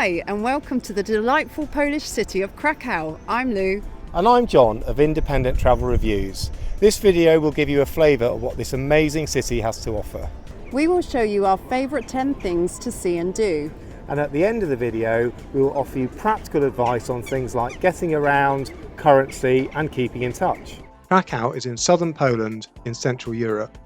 Hi and welcome to the delightful Polish city of Krakow. I'm Lou. And I'm John of Independent Travel Reviews. This video will give you a flavour of what this amazing city has to offer. We will show you our favourite 10 things to see and do. And at the end of the video, we will offer you practical advice on things like getting around, currency and keeping in touch. Krakow is in southern Poland in Central Europe.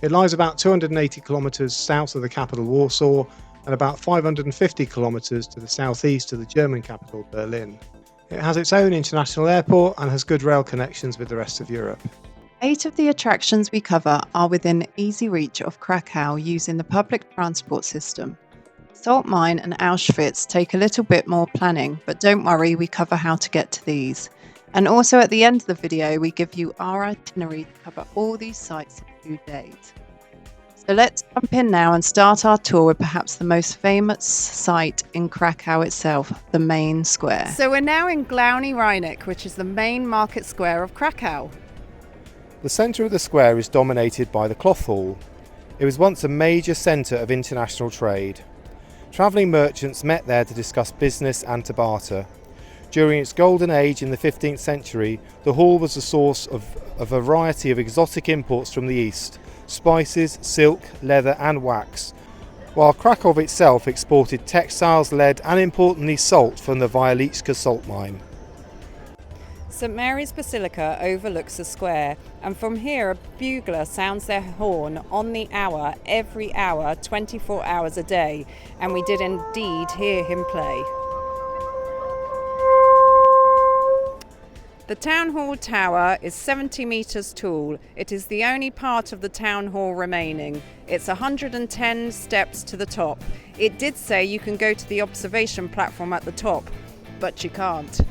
It lies about 280 kilometres south of the capital Warsaw and about 550 kilometres to the southeast of the German capital Berlin. It has its own international airport and has good rail connections with the rest of Europe. 8 of the attractions we cover are within easy reach of Krakow using the public transport system. Salt Mine and Auschwitz take a little bit more planning, but don't worry, we cover how to get to these. And also at the end of the video, we give you our itinerary to cover all these sites in 2 days. So let's jump in now and start our tour with perhaps the most famous site in Krakow itself, the main square. So we're now in Glowny, Rynek, which is the main market square of Krakow. The centre of the square is dominated by the Cloth Hall. It was once a major centre of international trade. Travelling merchants met there to discuss business and to barter. During its golden age in the 15th century, the hall was the source of a variety of exotic imports from the east, spices, silk, leather and wax, while Krakow itself exported textiles, lead and importantly salt from the Wieliczka salt mine. St Mary's Basilica overlooks the square, and from here a bugler sounds their horn on the hour, every hour, 24 hours a day, and we did indeed hear him play. The Town Hall Tower is 70 metres tall. It is the only part of the Town Hall remaining. It's 110 steps to the top. It did say you can go to the observation platform at the top, but you can't.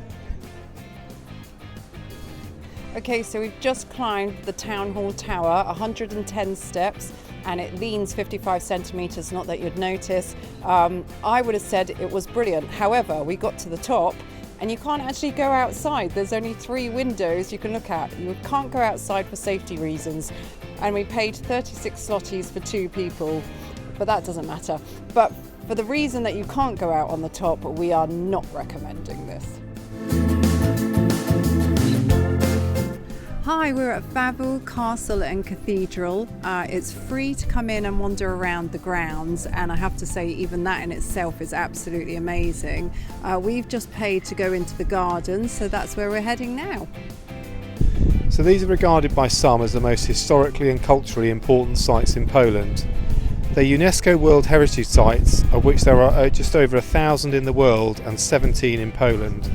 Okay, so we've just climbed the Town Hall Tower, 110 steps, and it leans 55 centimetres, not that you'd notice. I would have said it was brilliant. However, we got to the top and you can't actually go outside. There's only 3 windows you can look at. You can't go outside for safety reasons. And we paid 36 zlotys for 2 people, but that doesn't matter. But for the reason that you can't go out on the top, we are not recommending this. Hi, we're at Wawel Castle and Cathedral. It's free to come in and wander around the grounds, and I have to say even that in itself is absolutely amazing. We've just paid to go into the garden, so that's where we're heading now. So these are regarded by some as the most historically and culturally important sites in Poland. They're UNESCO World Heritage Sites, of which there are just over 1,000 in the world and 17 in Poland.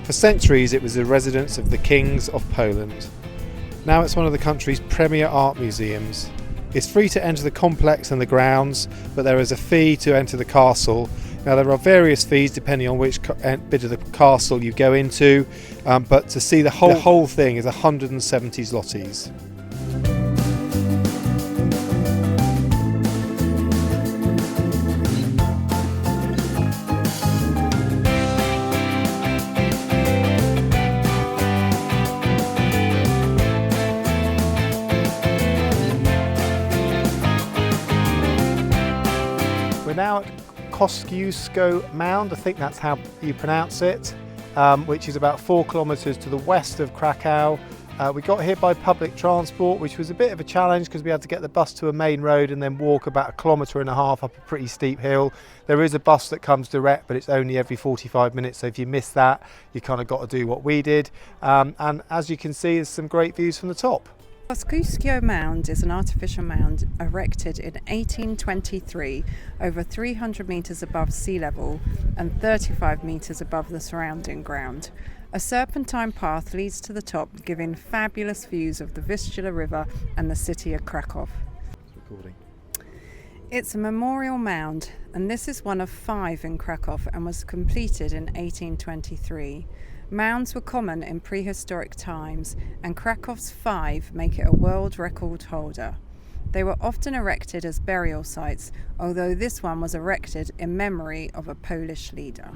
For centuries it was the residence of the kings of Poland. Now it's one of the country's premier art museums. It's free to enter the complex and the grounds, but there is a fee to enter the castle. Now there are various fees depending on which bit of the castle you go into, but to see the whole thing is 170 zlotys. We're now at Kosciuczko Mound, I think that's how you pronounce it, which is about 4 kilometres to the west of Krakow. We got here by public transport, which was a bit of a challenge because we had to get the bus to a main road and then walk about 1.5 kilometres up a pretty steep hill. There is a bus that comes direct, but it's only every 45 minutes, so if you miss that, you kind of got to do what we did. And as you can see, there's some great views from the top. Kosciuczko Mound is an artificial mound erected in 1823, over 300 metres above sea level and 35 metres above the surrounding ground. A serpentine path leads to the top, giving fabulous views of the Vistula River and the city of Krakow. It's a memorial mound, and this is one of 5 in Krakow and was completed in 1823. Mounds were common in prehistoric times, and Krakow's 5 make it a world record holder. They were often erected as burial sites, although this one was erected in memory of a Polish leader.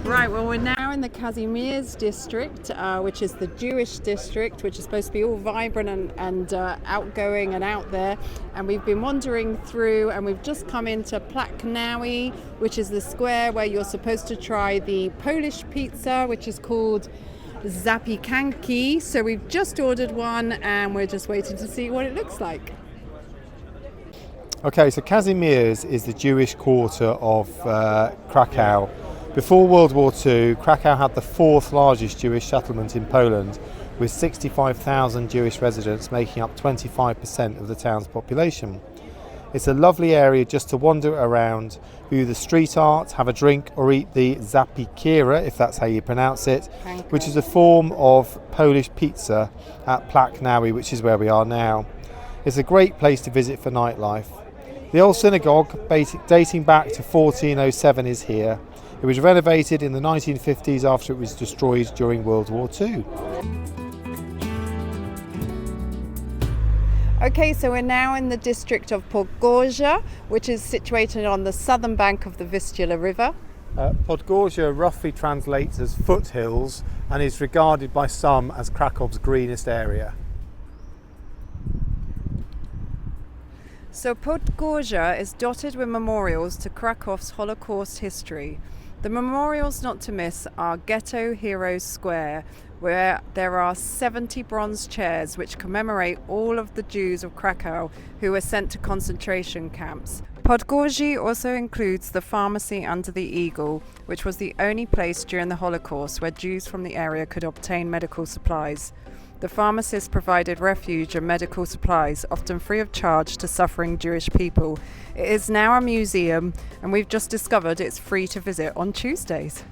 Right, well, we're now in the Kazimerz district, which is the Jewish district, which is supposed to be all vibrant and outgoing and out there. And we've been wandering through, and we've just come into Planty, which is the square where you're supposed to try the Polish pizza, which is called zapiekanki. So we've just ordered one, and we're just waiting to see what it looks like. Okay, so Kazimerz is the Jewish quarter of Krakow. Before World War II, Krakow had the fourth largest Jewish settlement in Poland, with 65,000 Jewish residents making up 25% of the town's population. It's a lovely area just to wander around, view the street art, have a drink or eat the zapiekanka, if that's how you pronounce it, which is a form of Polish pizza at Planty, which is where we are now. It's a great place to visit for nightlife. The old synagogue, dating back to 1407, is here. It was renovated in the 1950s after it was destroyed during World War II. Okay, so we're now in the district of Podgorze, which is situated on the southern bank of the Vistula river. Podgorze roughly translates as foothills and is regarded by some as Krakow's greenest area. So Podgorze is dotted with memorials to Krakow's Holocaust history. The memorials not to miss are Ghetto Heroes Square, where there are 70 bronze chairs which commemorate all of the Jews of Krakow who were sent to concentration camps. Podgorze also includes the pharmacy under the Eagle, which was the only place during the Holocaust where Jews from the area could obtain medical supplies. The pharmacist provided refuge and medical supplies, often free of charge, to suffering Jewish people. It is now a museum, and we've just discovered it's free to visit on Tuesdays.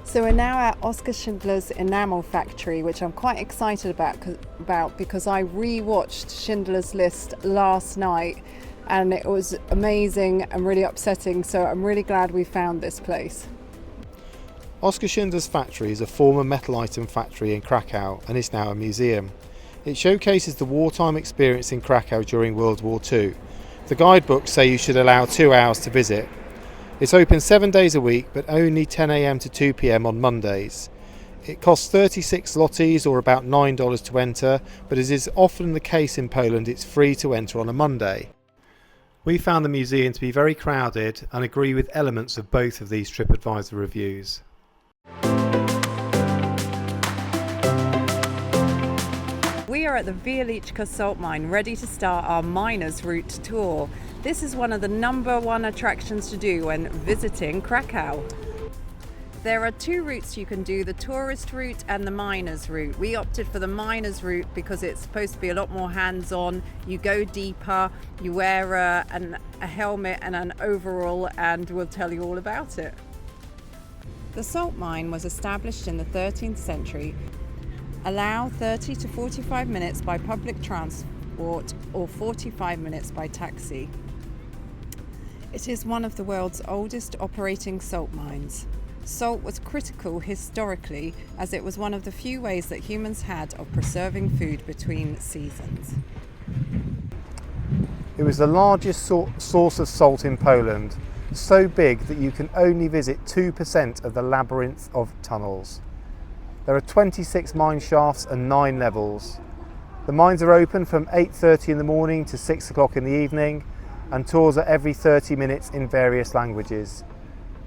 So we're now at Oskar Schindler's enamel factory, which I'm quite excited about because I re-watched Schindler's List last night, and it was amazing and really upsetting, so I'm really glad we found this place. Oskar Schindler's factory is a former metal item factory in Krakow and is now a museum. It showcases the wartime experience in Krakow during World War II. The guidebooks say you should allow 2 hours to visit. It's open 7 days a week, but only 10 a.m. to 2 p.m. on Mondays. It costs 36 zlotys, or about $9 to enter, but as is often the case in Poland, it's free to enter on a Monday. We found the museum to be very crowded and agree with elements of both of these TripAdvisor reviews. We are at the Wieliczka salt mine, ready to start our miner's route tour. This is one of the #1 attractions to do when visiting Krakow. There are 2 routes you can do, the tourist route and the miner's route. We opted for the miner's route because it's supposed to be a lot more hands-on. You go deeper, you wear a helmet and an overall, and we'll tell you all about it. The salt mine was established in the 13th century. Allow 30 to 45 minutes by public transport or 45 minutes by taxi. It is one of the world's oldest operating salt mines. Salt was critical historically, as it was one of the few ways that humans had of preserving food between seasons. It was the largest source of salt in Poland, so big that you can only visit 2% of the labyrinth of tunnels. There are 26 mine shafts and 9 levels. The mines are open from 8:30 in the morning to 6 o'clock in the evening, and tours are every 30 minutes in various languages.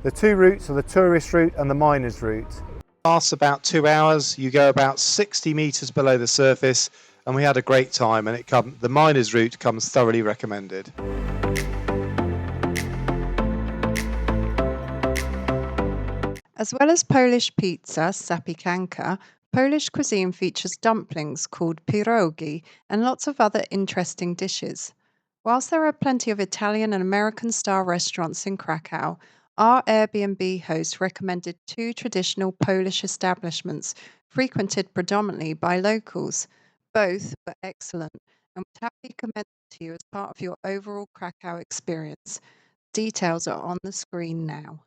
The 2 routes are the tourist route and the miner's route. It lasts about 2 hours. You go about 60 metres below the surface, and we had a great time, and the miner's route comes thoroughly recommended. As well as Polish pizza, zapiekanka, Polish cuisine features dumplings called pierogi and lots of other interesting dishes. Whilst there are plenty of Italian and American style restaurants in Krakow, our Air Bnb host recommended 2 traditional Polish establishments frequented predominantly by locals. Both were excellent and would happily commend them to you as part of your overall Krakow experience. Details are on the screen now.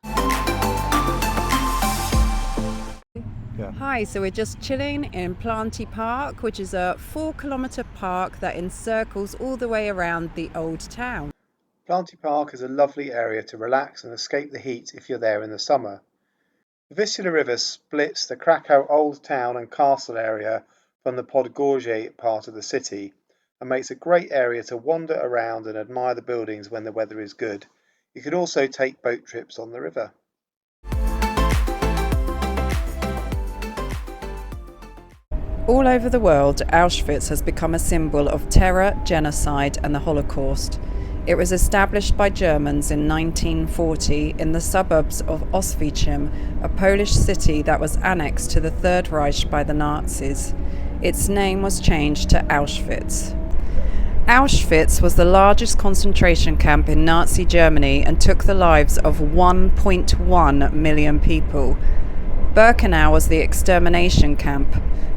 Yeah. Hi, so we're just chilling in Planty Park, which is a 4-kilometre park that encircles all the way around the old town. Planty Park is a lovely area to relax and escape the heat if you're there in the summer. The Vistula River splits the Krakow Old Town and Castle area from the Podgorze part of the city and makes a great area to wander around and admire the buildings when the weather is good. You could also take boat trips on the river. All over the world, Auschwitz has become a symbol of terror, genocide and the Holocaust. It was established by Germans in 1940 in the suburbs of Auschwitz, a Polish city that was annexed to the Third Reich by the Nazis. Its name was changed to Auschwitz. Auschwitz was the largest concentration camp in Nazi Germany and took the lives of 1.1 million people. Birkenau was the extermination camp.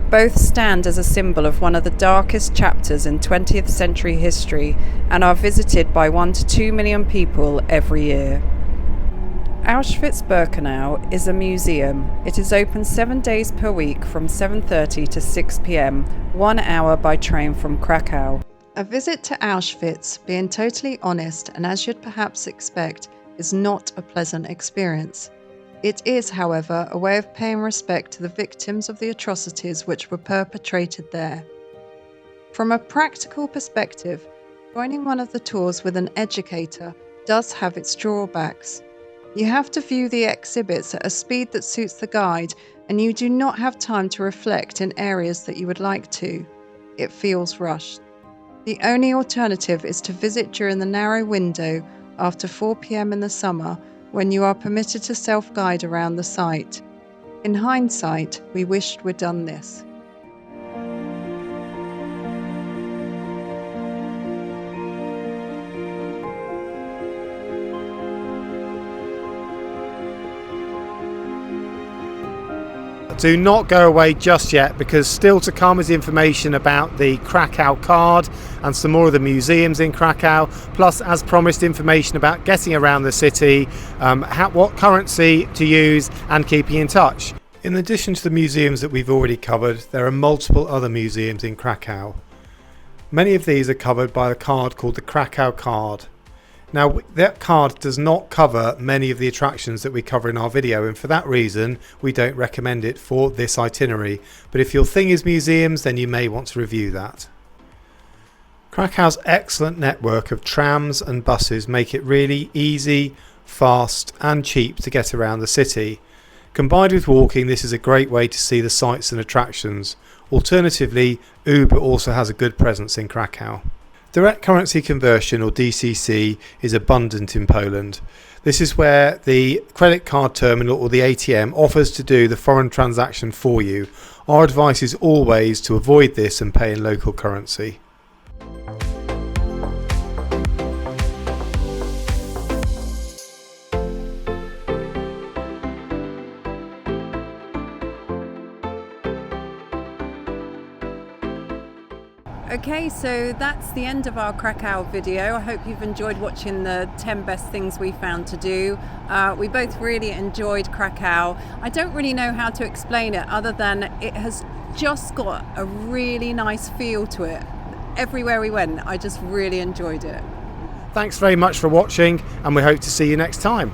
Both stand as a symbol of one of the darkest chapters in 20th century history and are visited by 1 to 2 million people every year. Auschwitz-Birkenau is a museum. It is open 7 days per week from 7:30 to 6 p.m, 1 hour by train from Krakow. A visit to Auschwitz, being totally honest and as you'd perhaps expect, is not a pleasant experience. It is, however, a way of paying respect to the victims of the atrocities which were perpetrated there. From a practical perspective, joining one of the tours with an educator does have its drawbacks. You have to view the exhibits at a speed that suits the guide, and you do not have time to reflect in areas that you would like to. It feels rushed. The only alternative is to visit during the narrow window after 4 p.m. in the summer, when you are permitted to self-guide around the site. In hindsight, we wished we'd done this. Do not go away just yet, because still to come is information about the Krakow Card and some more of the museums in Krakow, plus as promised information about getting around the city, what currency to use and keeping in touch. In addition to the museums that we've already covered, there are multiple other museums in Krakow. Many of these are covered by a card called the Krakow Card. Now, that card does not cover many of the attractions that we cover in our video, and for that reason we don't recommend it for this itinerary, but if your thing is museums, then you may want to review that. Krakow's excellent network of trams and buses make it really easy, fast and cheap to get around the city. Combined with walking, this is a great way to see the sights and attractions. Alternatively, Uber also has a good presence in Krakow. Direct currency conversion, or DCC, is abundant in Poland. This is where the credit card terminal or the ATM offers to do the foreign transaction for you. Our advice is always to avoid this and pay in local currency. Okay, so that's the end of our Krakow video. I hope you've enjoyed watching the 10 best things we found to do. We both really enjoyed Krakow. I don't really know how to explain it other than it has just got a really nice feel to it. Everywhere we went, I just really enjoyed it. Thanks very much for watching, and we hope to see you next time.